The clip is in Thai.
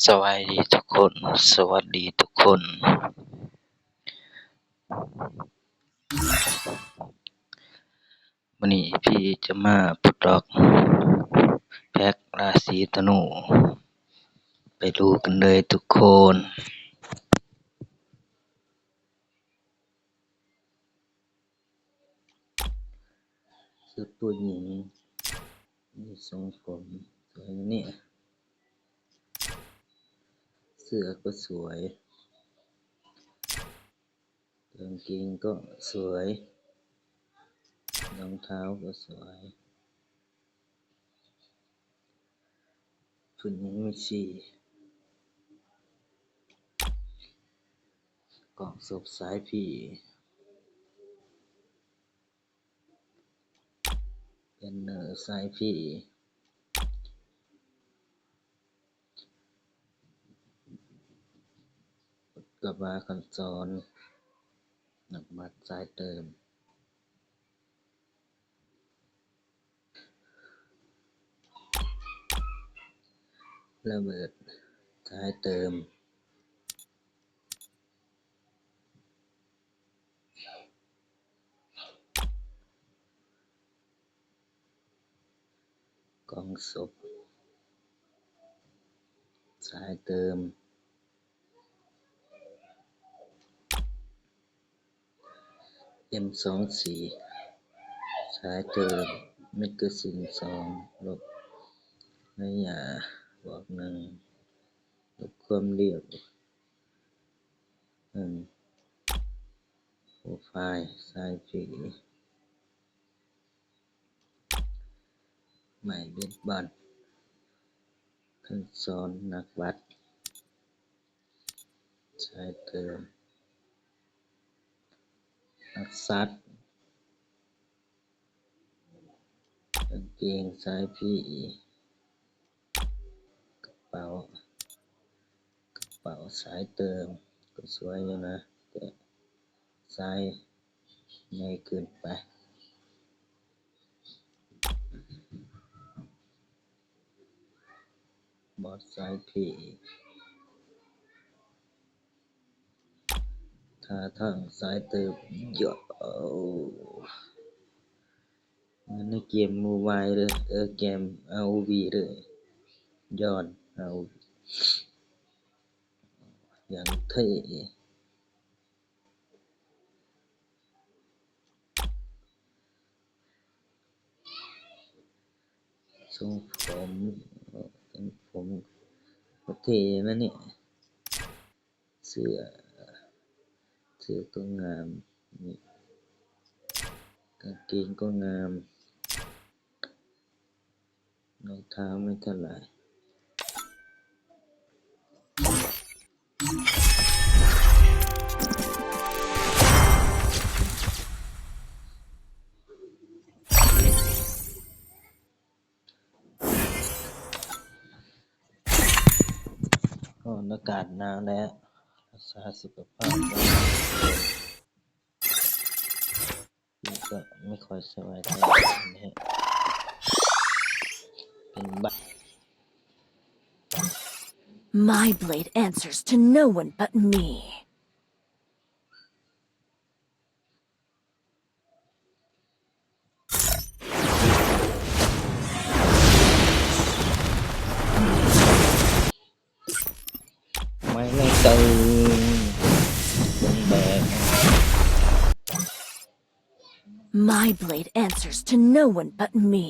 สวัสดีทุกคน สวัสดีทุกคน วันนี้พี่จะมาปลดล็อกแพ็คราศีธนู ไปดูกันเลยทุกคนชุดตัวหญิงมีทรงผมสวยเนี่ยเสื้อก็สวยกางเกงก็สวยรองเท้าก็สวยชุดนี้มีสี่กล่องศพสายพี่เป็นเนอร์สายพี่กระบะคันจรหนักบัตรสายเติมระเบิดสายเติมกล่องศพสายเติมM24สายเติมแมกกาซีน2ลบระยะบวก1ลบความเรียบโปรไฟล์สายผีใหม่เบสบอลคันซอนนักวัดสายเติมนักซัดกางเกงสายพี่กระเป๋าสายเติมก็สวยอยู่นะแต่สายใหญ่เกินไปบอดสายพี่ท่าทางสายเติมเยอะมันในเกมโมบายเลยเกม ROV เลยย้อน ROV อย่างเท่ทรงผมโอเคนะเนี่ยเสื้อก็งามนี่กางเกงก็งามรองเท้าไม่เท่าไหร่อากาศหนาวแล้วรักษาสุขภาพนี่ก็ไม่ค่อยสบายเท่าไหร่นะฮะเป็นบ้า My blade answers to no one but me. ไม่ตื่นเป็นแบบ My blade answers to no one but me.